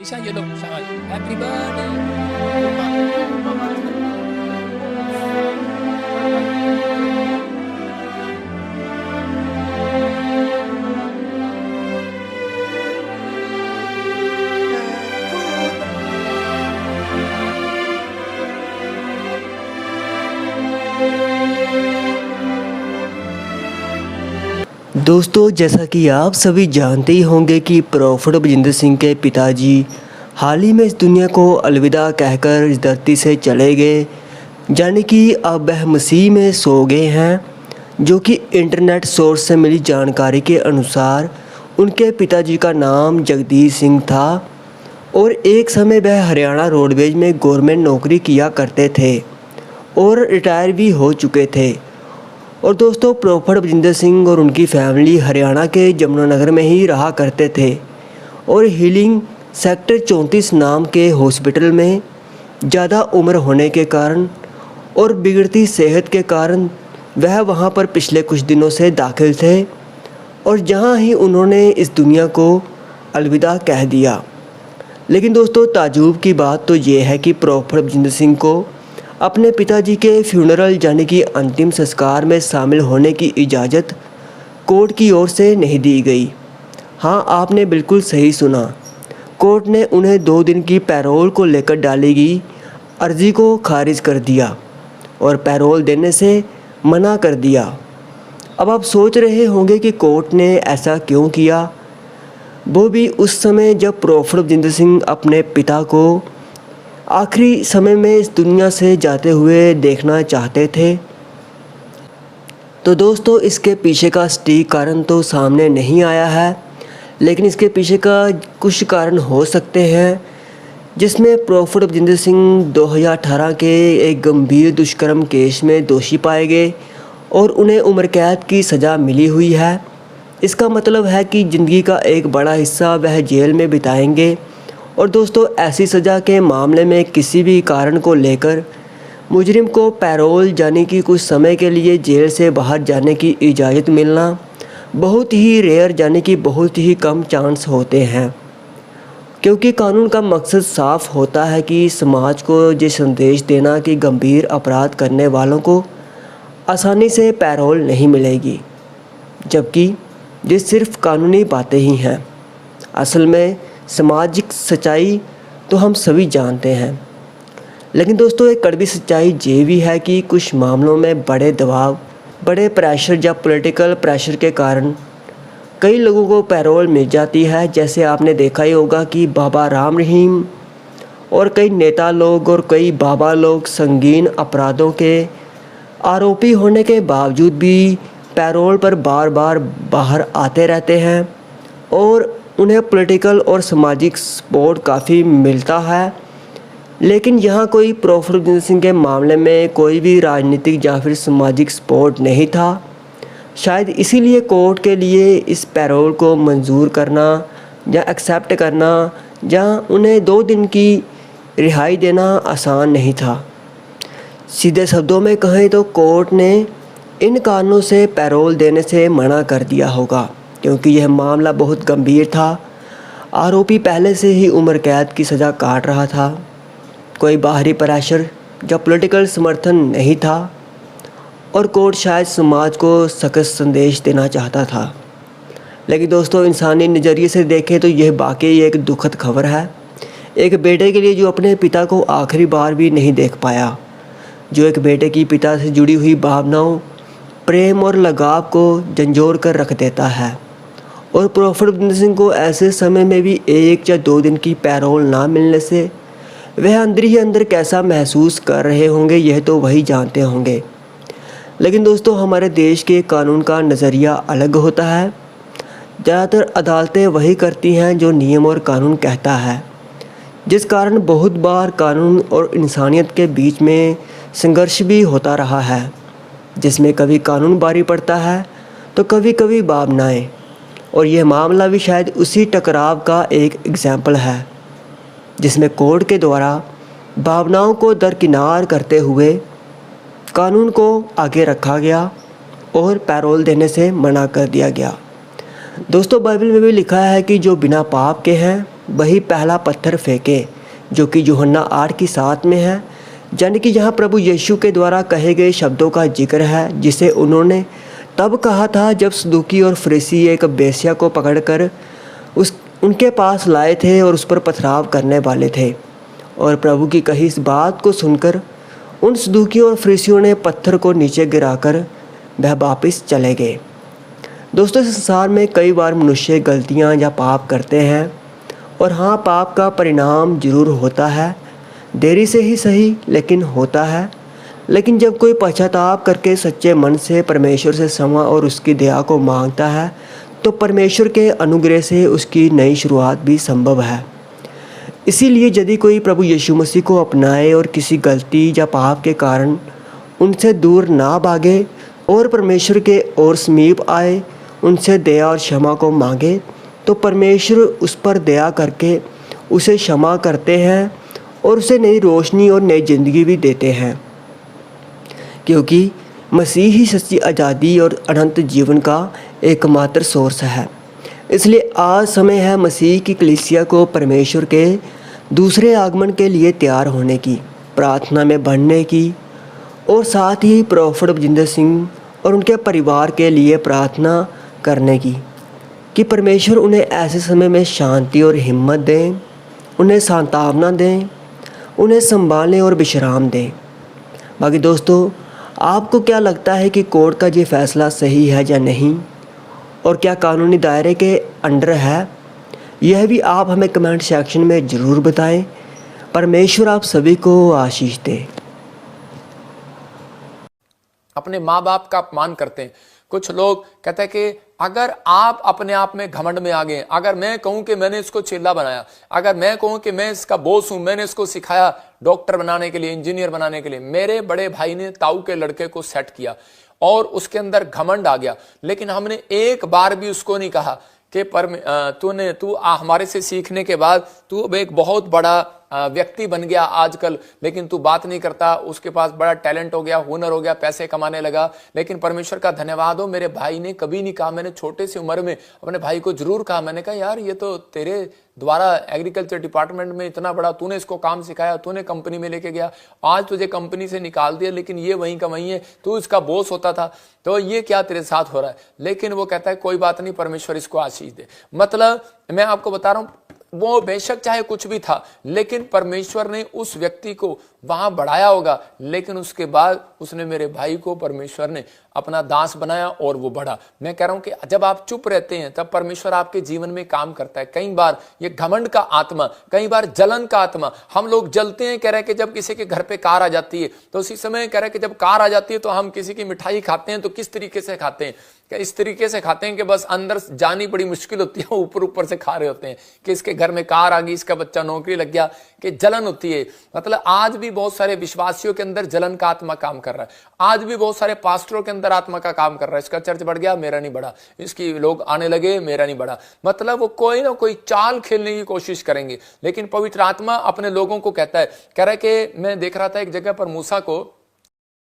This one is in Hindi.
Bisa yun loh, sangat. Happy birthday. दोस्तों, जैसा कि आप सभी जानते ही होंगे कि प्रॉफिट बजिंदर सिंह के पिताजी हाल ही में इस दुनिया को अलविदा कहकर इस धरती से चले गए, यानी कि अब वह मसीह में सो गए हैं। जो कि इंटरनेट सोर्स से मिली जानकारी के अनुसार उनके पिताजी का नाम जगदीश सिंह था और एक समय वह हरियाणा रोडवेज में गवर्नमेंट नौकरी किया करते थे और रिटायर भी हो चुके थे। और दोस्तों, प्रॉफिट बजिंदर सिंह और उनकी फैमिली हरियाणा के यमुनानगर में ही रहा करते थे और हीलिंग सेक्टर 34 नाम के हॉस्पिटल में ज़्यादा उम्र होने के कारण और बिगड़ती सेहत के कारण वह वहां पर पिछले कुछ दिनों से दाखिल थे और जहां ही उन्होंने इस दुनिया को अलविदा कह दिया। लेकिन दोस्तों, ताज्जुब की बात तो ये है कि प्रॉफिट बजिंदर सिंह को अपने पिताजी के फ्यूनरल यानी कि अंतिम संस्कार में शामिल होने की इजाज़त कोर्ट की ओर से नहीं दी गई। हाँ, आपने बिल्कुल सही सुना, कोर्ट ने उन्हें 2 दिन की पैरोल को लेकर डाली गई अर्जी को खारिज कर दिया और पैरोल देने से मना कर दिया। अब आप सोच रहे होंगे कि कोर्ट ने ऐसा क्यों किया, वो भी उस समय जब प्रॉफिट बजिंदर सिंह अपने पिता को आखिरी समय में इस दुनिया से जाते हुए देखना चाहते थे। तो दोस्तों, इसके पीछे का सटीक कारण तो सामने नहीं आया है, लेकिन इसके पीछे का कुछ कारण हो सकते हैं, जिसमें प्रॉफिट बजिंदर सिंह 2018 के एक गंभीर दुष्कर्म केस में दोषी पाए गए और उन्हें उम्र कैद की सज़ा मिली हुई है। इसका मतलब है कि ज़िंदगी का एक बड़ा हिस्सा वह जेल में बिताएंगे। और दोस्तों, ऐसी सज़ा के मामले में किसी भी कारण को लेकर मुजरिम को पैरोल यानी कि कुछ समय के लिए जेल से बाहर जाने की इजाज़त मिलना बहुत ही रेयर यानी कि बहुत ही कम चांस होते हैं, क्योंकि कानून का मकसद साफ होता है कि समाज को ये संदेश देना कि गंभीर अपराध करने वालों को आसानी से पैरोल नहीं मिलेगी, जबकि ये सिर्फ कानूनी बातें ही हैं। असल में सामाजिक सच्चाई तो हम सभी जानते हैं, लेकिन दोस्तों, एक कड़वी सच्चाई ये भी है कि कुछ मामलों में बड़े दबाव, बड़े प्रेशर या पॉलिटिकल प्रेशर के कारण कई लोगों को पैरोल मिल जाती है। जैसे आपने देखा ही होगा कि बाबा राम रहीम और कई नेता लोग और कई बाबा लोग संगीन अपराधों के आरोपी होने के बावजूद भी पैरोल पर बार बार बाहर आते रहते हैं और उन्हें पॉलिटिकल और सामाजिक सपोर्ट काफ़ी मिलता है। लेकिन यहाँ कोई प्रॉफिट बजिंदर सिंह के मामले में कोई भी राजनीतिक या फिर सामाजिक सपोर्ट नहीं था। शायद इसीलिए कोर्ट के लिए इस पैरोल को मंजूर करना या एक्सेप्ट करना या उन्हें 2 दिन की रिहाई देना आसान नहीं था। सीधे शब्दों में कहें तो कोर्ट ने इन कारणों से पैरोल देने से मना कर दिया होगा, क्योंकि यह मामला बहुत गंभीर था। आरोपी पहले से ही उम्र कैद की सज़ा काट रहा था, कोई बाहरी प्रेशर या पॉलिटिकल समर्थन नहीं था और कोर्ट शायद समाज को सख्त संदेश देना चाहता था। लेकिन दोस्तों, इंसानी नज़रिए से देखें तो यह वाकई एक दुखद खबर है। एक बेटे के लिए जो अपने पिता को आखिरी बार भी नहीं देख पाया, जो एक बेटे की पिता से जुड़ी हुई भावनाओं, प्रेम और लगाव को झंझोर कर रख देता है। और प्रॉफिट बजिंदर सिंह को ऐसे समय में भी 1 या 2 दिन की पैरोल ना मिलने से वह अंदर ही अंदर कैसा महसूस कर रहे होंगे, यह तो वही जानते होंगे। लेकिन दोस्तों, हमारे देश के कानून का नज़रिया अलग होता है। ज़्यादातर अदालतें वही करती हैं जो नियम और कानून कहता है, जिस कारण बहुत बार कानून और इंसानियत के बीच में संघर्ष भी होता रहा है, जिसमें कभी कानून भारी पड़ता है तो कभी कभी भावनाएं। और यह मामला भी शायद उसी टकराव का एक एग्जाम्पल है, जिसमें कोर्ट के द्वारा भावनाओं को दरकिनार करते हुए कानून को आगे रखा गया और पैरोल देने से मना कर दिया गया। दोस्तों, बाइबल में भी लिखा है कि जो बिना पाप के हैं वही पहला पत्थर फेंके, जो कि यूहन्ना 8:7 में है, यानी कि जहाँ प्रभु यीशु के द्वारा कहे गए शब्दों का जिक्र है, जिसे उन्होंने तब कहा था जब सदूकी और फरीसी एक बेश्या को पकड़कर उनके पास लाए थे और उस पर पथराव करने वाले थे। और प्रभु की कही इस बात को सुनकर उन सदूकियों और फरीसियों ने पत्थर को नीचे गिराकर वह वापस चले गए। दोस्तों, इस संसार में कई बार मनुष्य गलतियां या पाप करते हैं, और हाँ, पाप का परिणाम जरूर होता है, देरी से ही सही लेकिन होता है। लेकिन जब कोई पश्चाताप करके सच्चे मन से परमेश्वर से क्षमा और उसकी दया को मांगता है, तो परमेश्वर के अनुग्रह से उसकी नई शुरुआत भी संभव है। इसीलिए यदि कोई प्रभु यीशु मसीह को अपनाए और किसी गलती या पाप के कारण उनसे दूर ना भागे और परमेश्वर के और समीप आए, उनसे दया और क्षमा को मांगे, तो परमेश्वर उस पर दया करके उसे क्षमा करते हैं और उसे नई रोशनी और नई ज़िंदगी भी देते हैं, क्योंकि मसीह ही सच्ची आज़ादी और अनंत जीवन का एकमात्र सोर्स है। इसलिए आज समय है मसीह की कलीसिया को परमेश्वर के दूसरे आगमन के लिए तैयार होने की, प्रार्थना में बढ़ने की, और साथ ही प्रॉफेट बलजिंदर सिंह और उनके परिवार के लिए प्रार्थना करने की कि परमेश्वर उन्हें ऐसे समय में शांति और हिम्मत दें, उन्हें सांत्वना दें, उन्हें संभालें और विश्राम दें। बाकी दोस्तों, आपको क्या लगता है कि कोर्ट का ये फैसला सही है या नहीं, और क्या कानूनी दायरे के अंडर है? यह भी आप हमें कमेंट सेक्शन में ज़रूर बताएं। परमेश्वर आप सभी को आशीष दे। अपने माँ बाप का अपमान करते हैं। कुछ लोग कहते हैं कि अगर आप अपने आप में घमंड में आ गए, अगर मैं कहूं कि मैंने इसको चेला बनाया, अगर मैं कहूं कि मैं इसका बॉस हूं, मैंने इसको सिखाया डॉक्टर बनाने के लिए, इंजीनियर बनाने के लिए, मेरे बड़े भाई ने ताऊ के लड़के को सेट किया और उसके अंदर घमंड आ गया, लेकिन हमने एक बार भी उसको नहीं कहा कि तू हमारे से सीखने के बाद तू एक बहुत बड़ा व्यक्ति बन गया आजकल, लेकिन तू बात नहीं करता, उसके पास बड़ा टैलेंट हो गया, हुनर हो गया, पैसे कमाने लगा। लेकिन परमेश्वर का धन्यवाद हो, मेरे भाई ने कभी नहीं कहा। मैंने छोटे सी उम्र में अपने भाई को जरूर कहा, मैंने कहा यार ये तो तेरे द्वारा एग्रीकल्चर डिपार्टमेंट में इतना बड़ा तूने इसको काम सिखाया, तूने कंपनी में लेके गया, आज तुझे कंपनी से निकाल दिया, लेकिन ये वहीं का वहीं है, तू इसका बॉस होता था, तो ये क्या तेरे साथ हो रहा है? लेकिन वो कहता है कोई बात नहीं, परमेश्वर इसको आशीष दे। मतलब मैं आपको बता रहा हूं, वो बेशक चाहे कुछ भी था, लेकिन परमेश्वर ने उस व्यक्ति को वहां बढ़ाया होगा, लेकिन उसके बाद उसने मेरे भाई को परमेश्वर ने अपना दास बनाया और वो बढ़ा। मैं कह रहा हूं कि जब आप चुप रहते हैं तब परमेश्वर आपके जीवन में काम करता है। कई बार ये घमंड का आत्मा, कई बार जलन का आत्मा, हम लोग जलते हैं, कह रहे कि जब किसी के घर पे कार आ जाती है तो उसी समय कह रहे कि जब कार आ जाती है तो हम किसी की मिठाई खाते हैं तो किस तरीके से खाते हैं, इस तरीके से खाते हैं कि बस अंदर जानी बड़ी मुश्किल होती है, ऊपर ऊपर से खा रहे होते हैं कि इसके घर में कार आ गई, इसका बच्चा नौकरी लग गया, कि जलन होती है। मतलब आज भी बहुत सारे विश्वासियों के अंदर जलन का आत्मा काम कर रहा है, आज भी बहुत सारे पास्टरों के अंदर आत्मा का काम कर रहा है। इसका चर्च बढ़ गया, मेरा नहीं बढ़ा, इसकी लोग आने लगे, मेरा नहीं बढ़ा। मतलब वो कोई ना कोई चाल खेलने की कोशिश करेंगे, लेकिन पवित्र आत्मा अपने लोगों को कहता है, कह रहा है कि मैं देख रहा था एक जगह पर मूसा को